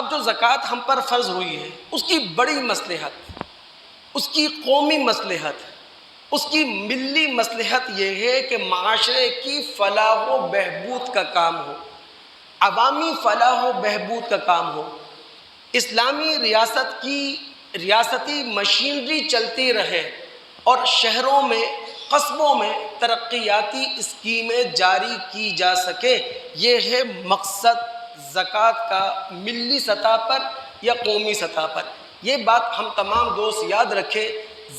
اب جو زکوٰۃ ہم پر فرض ہوئی ہے اس کی بڑی مصلحت، اس کی قومی مصلحت، اس کی ملی مصلحت یہ ہے کہ معاشرے کی فلاح و بہبود کا کام ہو، عوامی فلاح و بہبود کا کام ہو، اسلامی ریاست کی ریاستی مشینری چلتی رہے اور شہروں میں قصبوں میں ترقیاتی اسکیمیں جاری کی جا سکے۔ یہ ہے مقصد زکوٰۃ کا ملی سطح پر یا قومی سطح پر۔ یہ بات ہم تمام دوست یاد رکھیں،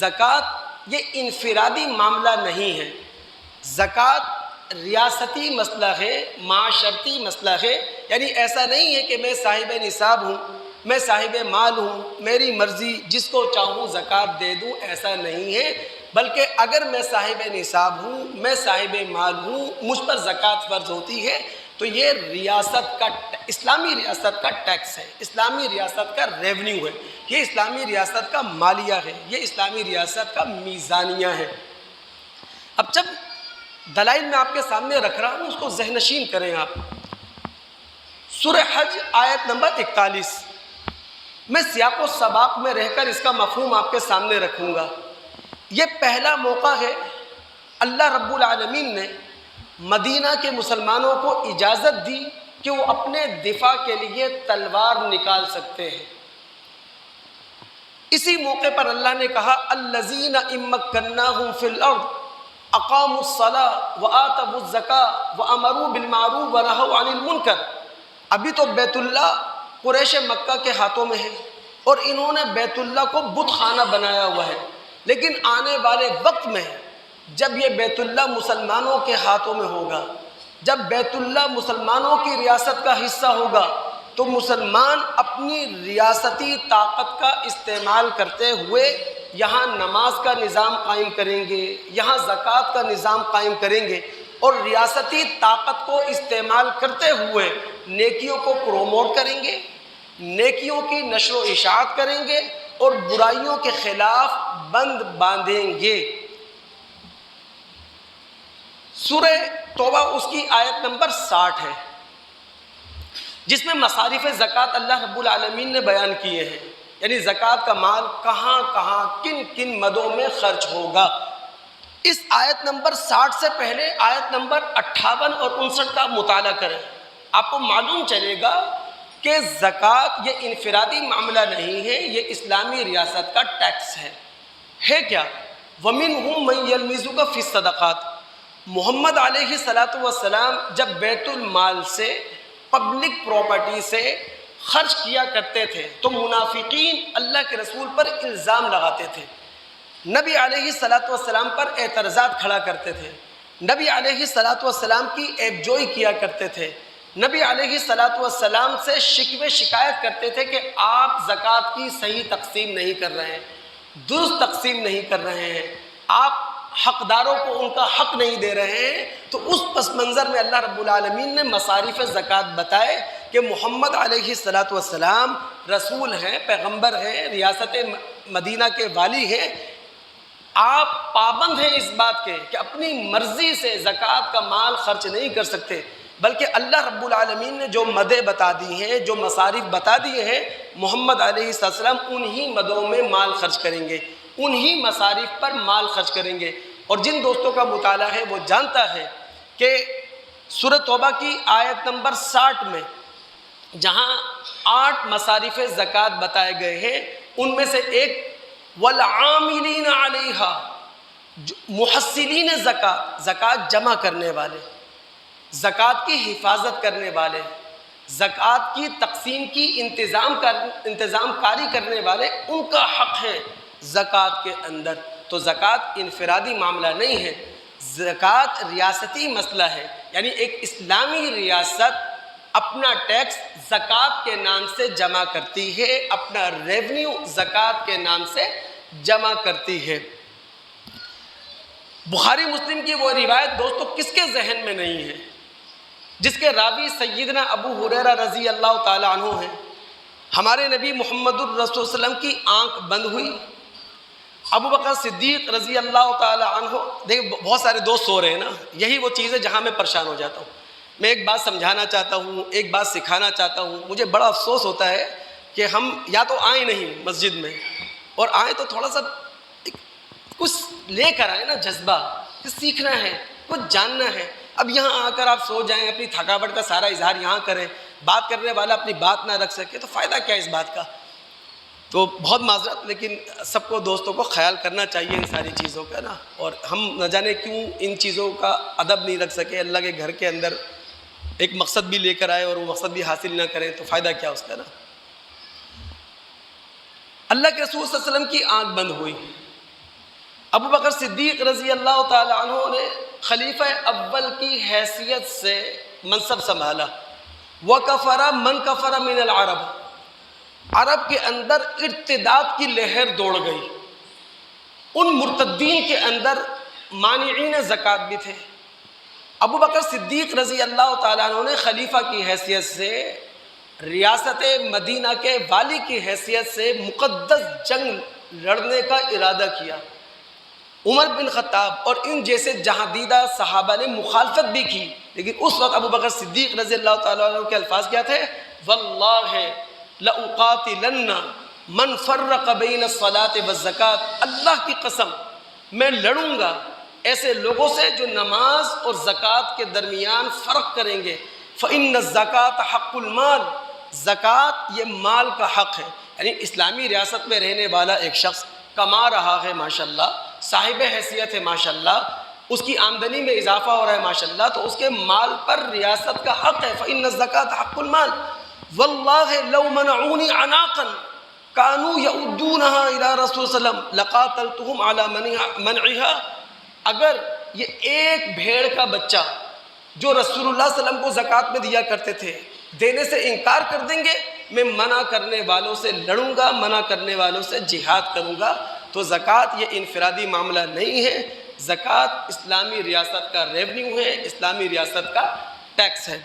زکوٰۃ یہ انفرادی معاملہ نہیں ہے، زکوٰۃ ریاستی مسئلہ ہے، معاشرتی مسئلہ ہے۔ یعنی ایسا نہیں ہے کہ میں صاحب نصاب ہوں، میں صاحب مال ہوں، میری مرضی جس کو چاہوں زکوٰۃ دے دوں، ایسا نہیں ہے، بلکہ اگر میں صاحب نصاب ہوں، میں صاحب مال ہوں، مجھ پر زکوٰۃ فرض ہوتی ہے تو یہ ریاست کا اسلامی ریاست کا ٹیکس ہے، اسلامی ریاست کا ریونیو ہے، یہ اسلامی ریاست کا مالیہ ہے، یہ اسلامی ریاست کا میزانیہ ہے۔ اب جب دلائل میں آپ کے سامنے رکھ رہا ہوں اس کو ذہن نشین کریں آپ۔ سورہ حج آیت نمبر 41، میں سیاق و سباق میں رہ کر اس کا مفہوم آپ کے سامنے رکھوں گا۔ یہ پہلا موقع ہے اللہ رب العالمین نے مدینہ کے مسلمانوں کو اجازت دی کہ وہ اپنے دفاع کے لیے تلوار نکال سکتے ہیں۔ اسی موقع پر اللہ نے کہا الذین ان مکناہم فی الارض اقاموا الصلاۃ وآتوا الزکاۃ وامروا بالمعروف ونہوا عن المنکر۔ ابھی تو بیت اللہ قریش مکہ کے ہاتھوں میں ہے اور انہوں نے بیت اللہ کو بت خانہ بنایا ہوا ہے، لیکن آنے والے وقت میں جب یہ بیت اللہ مسلمانوں کے ہاتھوں میں ہوگا، جب بیت اللہ مسلمانوں کی ریاست کا حصہ ہوگا تو مسلمان اپنی ریاستی طاقت کا استعمال کرتے ہوئے یہاں نماز کا نظام قائم کریں گے، یہاں زکوٰۃ کا نظام قائم کریں گے اور ریاستی طاقت کو استعمال کرتے ہوئے نیکیوں کو پروموٹ کریں گے، نیکیوں کی نشر و اشاعت کریں گے اور برائیوں کے خلاف بند باندھیں گے۔ سورہ توبہ اس کی آیت نمبر 60 ہے جس میں مصارف زکوٰۃ اللہ رب العالمین نے بیان کیے ہیں، یعنی زکوٰۃ کا مال کہاں کہاں کن کن مدوں میں خرچ ہوگا۔ اس آیت نمبر 60 سے پہلے آیت نمبر 58 اور 59 کا مطالعہ کریں، آپ کو معلوم چلے گا کہ زکوٰۃ یہ انفرادی معاملہ نہیں ہے، یہ اسلامی ریاست کا ٹیکس ہے کیا؟ وَمِنْهُمْ مَنْ يَلْمِزُكَ فِي الصَّدَقَاتِ۔ محمد علیہ السلام جب بیت المال سے، پبلک پراپرٹی سے خرچ کیا کرتے تھے تو منافقین اللہ کے رسول پر الزام لگاتے تھے، نبی علیہ السلام پر اعتراضات کھڑا کرتے تھے، نبی علیہ السلام کی عیب جوئی کیا کرتے تھے، نبی علیہ السلام سے شکوے شکایت کرتے تھے کہ آپ زکوٰۃ کی صحیح تقسیم نہیں کر رہے ہیں، درست تقسیم نہیں کر رہے ہیں، آپ حقداروں کو ان کا حق نہیں دے رہے ہیں۔ تو اس پس منظر میں اللہ رب العالمین نے مصارف زکوٰۃ بتائے کہ محمد علیہ السلام رسول ہیں، پیغمبر ہیں، ریاست مدینہ کے والی ہیں، آپ پابند ہیں اس بات کے کہ اپنی مرضی سے زکوٰۃ کا مال خرچ نہیں کر سکتے، بلکہ اللہ رب العالمین نے جو مدیں بتا دی ہیں، جو مصارف بتا دیے ہیں، محمد علیہ السلام انہی مدوں میں مال خرچ کریں گے، انہی مصارف پر مال خرچ کریں گے۔ اور جن دوستوں کا مطالعہ ہے وہ جانتا ہے کہ سورہ توبہ کی آیت نمبر 60 میں جہاں 8 مصارف زکوٰۃ بتائے گئے ہیں، ان میں سے ایک والعاملین علیہا، محصلین زکوٰۃ، زکوٰۃ جمع کرنے والے، زکوٰۃ کی حفاظت کرنے والے، زکوٰۃ کی تقسیم کی انتظام کاری کرنے والے، ان کا حق ہے زکوٰۃ کے اندر۔ تو زکوٰۃ انفرادی معاملہ نہیں ہے، زکوٰۃ ریاستی مسئلہ ہے، یعنی ایک اسلامی ریاست اپنا ٹیکس زکوٰۃ کے نام سے جمع کرتی ہے، اپنا ریونیو زکوٰۃ کے نام سے جمع کرتی ہے۔ بخاری مسلم کی وہ روایت دوستو کس کے ذہن میں نہیں ہے جس کے راوی سیدنا ابو ہریرہ رضی اللہ تعالی عنہ ہیں؟ ہمارے نبی محمد الرسول صلی اللہ علیہ وسلم کی آنکھ بند ہوئی، ابو بکر صدیق رضی اللہ تعالی عنہ، دیکھیں بہت سارے دوست سو رہے ہیں نا، یہی وہ چیز ہے جہاں میں پریشان ہو جاتا ہوں۔ میں ایک بات سمجھانا چاہتا ہوں، ایک بات سکھانا چاہتا ہوں. مجھے بڑا افسوس ہوتا ہے کہ ہم یا تو آئیں نہیں مسجد میں، اور آئیں تو تھوڑا سا کچھ لے کر آئیں نا، جذبہ کچھ سیکھنا ہے، کچھ جاننا ہے. اب یہاں آ کر آپ سو جائیں، اپنی تھکاوٹ کا سارا اظہار یہاں کریں، بات کرنے والا اپنی بات نہ رکھ سکے، تو فائدہ کیا اس بات کا؟ تو بہت معذرت، لیکن سب کو دوستوں کو خیال کرنا چاہیے ان ساری چیزوں کا نا. اور ہم نہ جانے کیوں ان چیزوں کا ادب نہیں رکھ سکے. اللہ کے گھر کے اندر ایک مقصد بھی لے کر آئے اور وہ مقصد بھی حاصل نہ کریں تو فائدہ کیا اس کا نا. اللہ کے رسول صلی اللہ علیہ وسلم کی آنکھ بند ہوئی. ابو بکر صدیق رضی اللہ تعالی عنہ نے خلیفہ اول کی حیثیت سے منصب سنبھالا. وَكَفَرَ مَنْ كَفَرَ مِنَ الْعَرَبِ، عرب کے اندر ارتداد کی لہر دوڑ گئی. ان مرتدین کے اندر مانعین زکوٰۃ بھی تھے. ابو بکر صدیق رضی اللہ تعالیٰ عنہ نے خلیفہ کی حیثیت سے، ریاست مدینہ کے والی کی حیثیت سے مقدس جنگ لڑنے کا ارادہ کیا. عمر بن خطاب اور ان جیسے جہاندیدہ صحابہ نے مخالفت بھی کی، لیکن اس وقت ابو بکر صدیق رضی اللہ تعالیٰ عنہ کے الفاظ کیا تھے؟ واللہ لأقاتلن من فرق بین الصلاة والزکاة، اللہ کی قسم میں لڑوں گا ایسے لوگوں سے جو نماز اور زکوٰۃ کے درمیان فرق کریں گے. فإن الزکاة حق المال، زکوٰۃ یہ مال کا حق ہے. یعنی اسلامی ریاست میں رہنے والا ایک شخص کما رہا ہے ماشاءاللہ، صاحب حیثیت ہے ماشاءاللہ، اس کی آمدنی میں اضافہ ہو رہا ہے ماشاءاللہ، تو اس کے مال پر ریاست کا حق ہے. فإن الزکاة حق المال. واللہ لو منعونی عناقا کانوا یؤدونها الى رسول صلی اللہ علیہ وسلم لقاتلتهم على منعها. اگر یہ ایک بھیڑ کا بچہ جو رسول اللہ صلی اللہ علیہ وسلم کو زکوٰۃ میں دیا کرتے تھے دینے سے انکار کر دیں گے، میں منع کرنے والوں سے لڑوں گا، منع کرنے والوں سے جہاد کروں گا. تو زکوٰۃ یہ انفرادی معاملہ نہیں ہے، زکوٰۃ اسلامی ریاست کا ریونیو ہے، اسلامی ریاست کا ٹیکس ہے.